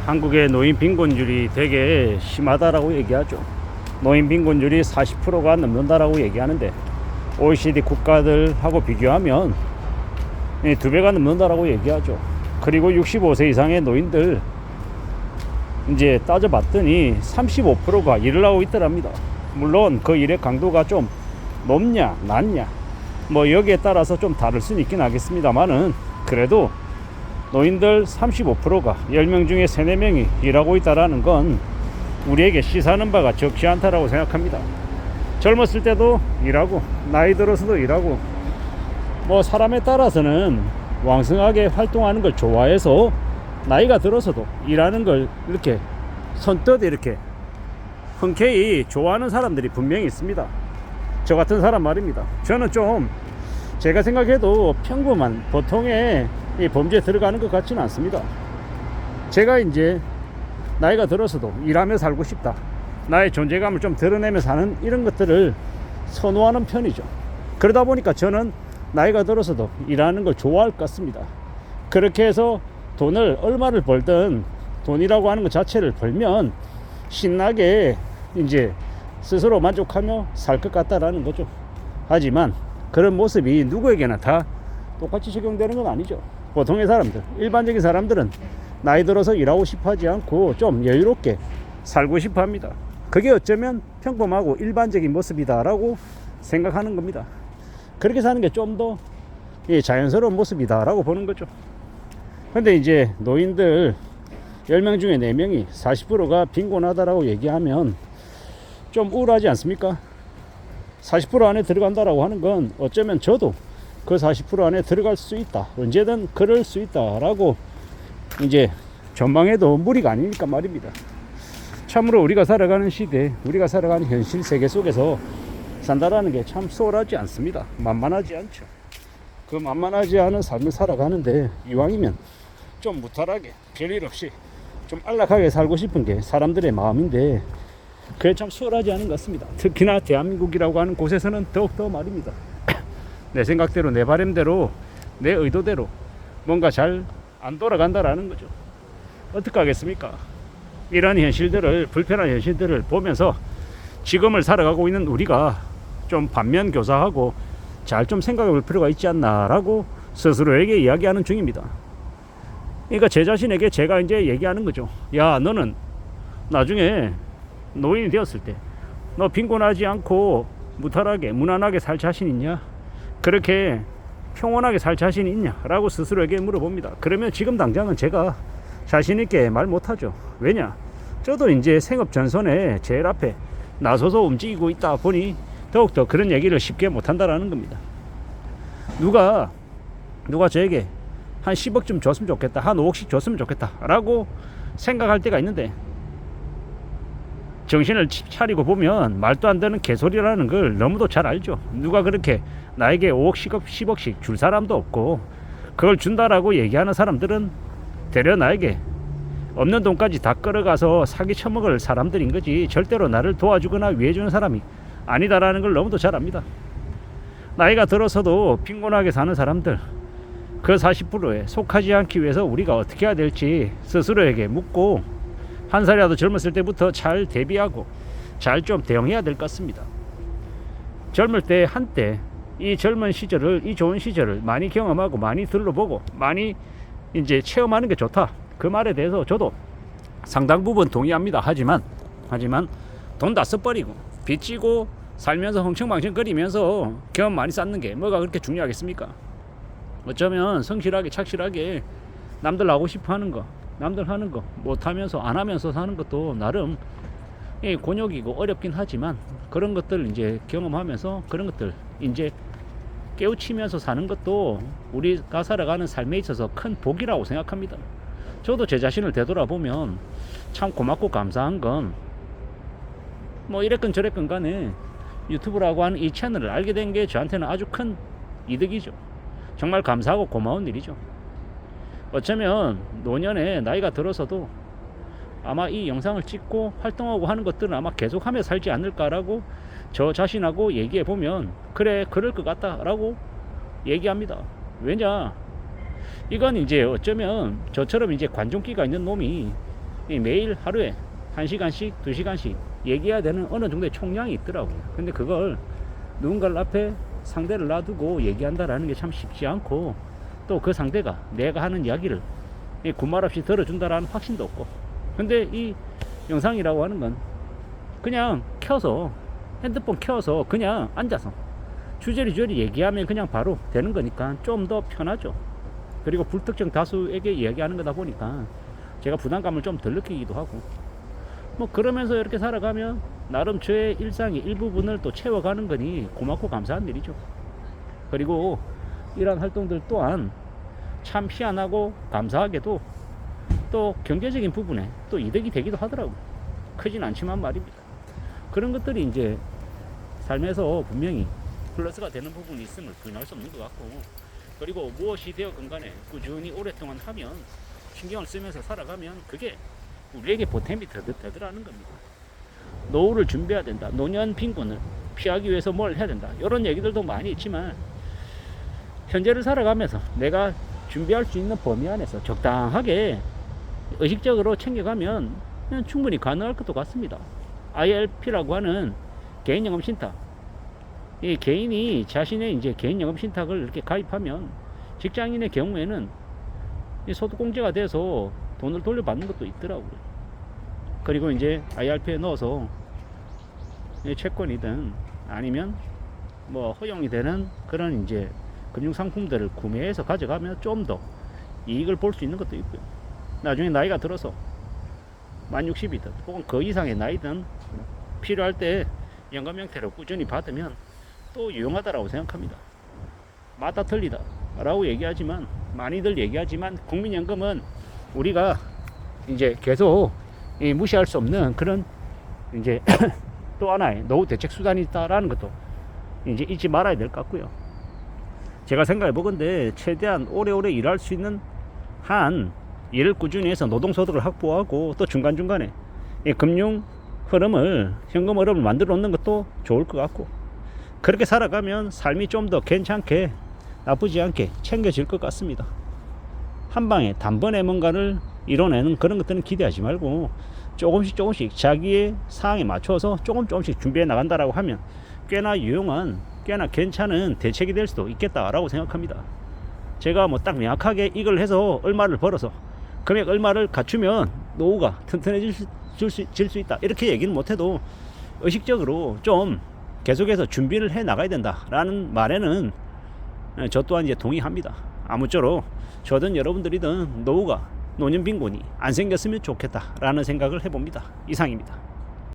한국의 노인 빈곤율이 되게 심하다라고 얘기하죠. 노인 빈곤율이 40%가 넘는다라고 얘기하는데 OECD 국가들하고 비교하면 2배가 넘는다라고 얘기하죠. 그리고 65세 이상의 노인들 이제 따져봤더니 35%가 일을 하고 있더랍니다. 물론 그 일의 강도가 좀 높냐 낮냐 뭐 여기에 따라서 좀 다를 수는 있긴 하겠습니다만은 그래도 노인들 35%가 10명 중에 3, 4명이 일하고 있다라는 건 우리에게 시사하는 바가 적지 않다라고 생각합니다. 젊었을 때도 일하고 나이 들어서도 일하고 뭐 사람에 따라서는 왕성하게 활동하는 걸 좋아해서 나이가 들어서도 일하는 걸 이렇게 선뜻 이렇게 흔쾌히 좋아하는 사람들이 분명히 있습니다. 저 같은 사람 말입니다. 저는 좀 제가 생각해도 평범한 보통의 이 범죄에 들어가는 것 같지는 않습니다. 제가 이제 나이가 들어서도 일하며 살고 싶다, 나의 존재감을 좀 드러내며 사는 이런 것들을 선호하는 편이죠. 그러다 보니까 저는 나이가 들어서도 일하는 걸 좋아할 것 같습니다. 그렇게 해서 돈을 얼마를 벌든 돈이라고 하는 것 자체를 벌면 신나게 이제 스스로 만족하며 살 것 같다라는 거죠. 하지만 그런 모습이 누구에게나 다 똑같이 적용되는 건 아니죠. 보통의 사람들, 일반적인 사람들은 나이 들어서 일하고 싶어 하지 않고 좀 여유롭게 살고 싶어 합니다. 그게 어쩌면 평범하고 일반적인 모습이다라고 생각하는 겁니다. 그렇게 사는 게 좀 더 자연스러운 모습이다라고 보는 거죠. 근데 이제 노인들 10명 중에 4명이 40%가 빈곤하다라고 얘기하면 좀 우울하지 않습니까? 40% 안에 들어간다라고 하는 건 어쩌면 저도 그 40% 안에 들어갈 수 있다, 언제든 그럴 수 있다라고 이제 전망해도 무리가 아니니까 말입니다. 참으로 우리가 살아가는 시대, 우리가 살아가는 현실 세계 속에서 산다라는 게 참 수월하지 않습니다. 만만하지 않죠. 그 만만하지 않은 삶을 살아가는데 이왕이면 좀 무탈하게 별일 없이 좀 안락하게 살고 싶은 게 사람들의 마음인데 그게 참 수월하지 않은 것 같습니다. 특히나 대한민국이라고 하는 곳에서는 더욱더 말입니다. 내 생각대로, 내 바람대로, 내 의도대로 뭔가 잘 안 돌아간다라는 거죠. 어떻게 하겠습니까? 이런 현실들을, 불편한 현실들을 보면서 지금을 살아가고 있는 우리가 좀 반면 교사하고 잘 좀 생각해 볼 필요가 있지 않나라고 스스로에게 이야기하는 중입니다. 그러니까 제 자신에게 제가 이제 얘기하는 거죠. 야, 너는 나중에 노인이 되었을 때 너 빈곤하지 않고 무탈하게 무난하게 살 자신 있냐? 그렇게 평온하게 살 자신 있냐? 라고 스스로에게 물어봅니다. 그러면 지금 당장은 제가 자신 있게 말 못하죠. 왜냐? 저도 이제 생업 전선에 제일 앞에 나서서 움직이고 있다 보니 더욱더 그런 얘기를 쉽게 못한다라는 겁니다. 누가 저에게 한 10억쯤 줬으면 좋겠다, 한 5억씩 줬으면 좋겠다 라고 생각할 때가 있는데 정신을 차리고 보면 말도 안 되는 개소리라는 걸 너무도 잘 알죠. 누가 그렇게 나에게 5억, 10억씩 줄 사람도 없고 그걸 준다라고 얘기하는 사람들은 대려 나에게 없는 돈까지 다 끌어가서 사기 쳐먹을 사람들인 거지 절대로 나를 도와주거나 위해주는 사람이 아니다라는 걸 너무도 잘 압니다. 나이가 들어서도 빈곤하게 사는 사람들, 그 40%에 속하지 않기 위해서 우리가 어떻게 해야 될지 스스로에게 묻고 한 살이라도 젊었을 때부터 잘 대비하고 잘 좀 대응해야 될 것 같습니다. 젊을 때 한때 이 젊은 시절을, 이 좋은 시절을 많이 경험하고 많이 둘러보고 많이 이제 체험하는 게 좋다, 그 말에 대해서 저도 상당 부분 동의합니다. 하지만 돈 다 써버리고 빚지고 살면서 흥청망청 거리면서 경험 많이 쌓는 게 뭐가 그렇게 중요하겠습니까? 어쩌면 성실하게 착실하게 남들 하고 싶어 하는 거, 남들 하는 거 못하면서 안 하면서 사는 것도 나름 곤욕이고 어렵긴 하지만 그런 것들 이제 경험하면서 그런 것들 이제 깨우치면서 사는 것도 우리가 살아가는 삶에 있어서 큰 복이라고 생각합니다. 저도 제 자신을 되돌아보면 참 고맙고 감사한 건 뭐 이랬건 저랬건 간에 유튜브라고 하는 이 채널을 알게 된 게 저한테는 아주 큰 이득이죠. 정말 감사하고 고마운 일이죠. 어쩌면 노년에 나이가 들어서도 아마 이 영상을 찍고 활동하고 하는 것들은 아마 계속하며 살지 않을까라고 저 자신하고 얘기해보면 그래, 그럴 것 같다라고 얘기합니다. 왜냐, 이건 이제 어쩌면 저처럼 이제 관종기가 있는 놈이 매일 하루에 1시간씩 2시간씩 얘기해야 되는 어느 정도의 총량이 있더라고요. 근데 그걸 누군가를 앞에 상대를 놔두고 얘기한다라는 게 참 쉽지 않고, 또 그 상대가 내가 하는 이야기를 군말 없이 들어준다라는 확신도 없고. 근데 이 영상이라고 하는 건 그냥 켜서, 핸드폰 켜서 그냥 앉아서 주저리주저리 얘기하면 그냥 바로 되는 거니까 좀 더 편하죠. 그리고 불특정 다수에게 이야기하는 거다 보니까 제가 부담감을 좀 덜 느끼기도 하고, 뭐 그러면서 이렇게 살아가면 나름 저의 일상의 일부분을 또 채워가는 거니 고맙고 감사한 일이죠. 그리고 이러한 활동들 또한 참 희한하고 감사하게도 또 경제적인 부분에 또 이득이 되기도 하더라고요. 크진 않지만 말입니다. 그런 것들이 이제 삶에서 분명히 플러스가 되는 부분이 있음을 부인할 수 없는 것 같고, 그리고 무엇이 되었건 간에 꾸준히 오랫동안 하면, 신경을 쓰면서 살아가면 그게 우리에게 보탬이 되더라는 겁니다. 노후를 준비해야 된다, 노년 빈곤을 피하기 위해서 뭘 해야 된다, 이런 얘기들도 많이 있지만 현재를 살아가면서 내가 준비할 수 있는 범위 안에서 적당하게 의식적으로 챙겨가면 그냥 충분히 가능할 것도 같습니다. ILP라고 하는 개인연금 신탁, 이 개인이 자신의 이제 개인연금 신탁을 이렇게 가입하면 직장인의 경우에는 이 소득공제가 돼서 돈을 돌려받는 것도 있더라고요. 그리고 이제 IRP에 넣어서 채권이든 아니면 뭐 허용이 되는 그런 이제 금융상품들을 구매해서 가져가면 좀 더 이익을 볼 수 있는 것도 있고요. 나중에 나이가 들어서 만 60이든 혹은 그 이상의 나이든 필요할 때 연금 형태로 꾸준히 받으면 또 유용하다라고 생각합니다. 맞다 틀리다 라고 얘기하지만, 많이들 얘기하지만 국민연금은 우리가 이제 계속 무시할 수 없는 그런 이제 또 하나의 노후 대책 수단이 있다라는 것도 이제 잊지 말아야 될 것 같고요. 제가 생각해 보건데 최대한 오래오래 일할 수 있는 한 일을 꾸준히 해서 노동소득을 확보하고, 또 중간중간에 이 금융 흐름을, 현금 흐름을 만들어 놓는 것도 좋을 것 같고, 그렇게 살아가면 삶이 좀 더 괜찮게, 나쁘지 않게 챙겨질 것 같습니다. 한 방에 단번에 뭔가를 이뤄내는 그런 것들은 기대하지 말고 조금씩 자기의 상황에 맞춰서 조금씩 준비해 나간다라고 하면 꽤나 유용한, 꽤나 괜찮은 대책이 될 수도 있겠다라고 생각합니다. 제가 뭐 딱 명확하게 이걸 해서 얼마를 벌어서 금액 얼마를 갖추면 노후가 튼튼해질 수 있다 이렇게 얘기는 못해도 의식적으로 좀 계속해서 준비를 해 나가야 된다라는 말에는 저 또한 이제 동의합니다. 아무쪼록 저든 여러분들이든 노년 빈곤이 안 생겼으면 좋겠다라는 생각을 해봅니다. 이상입니다.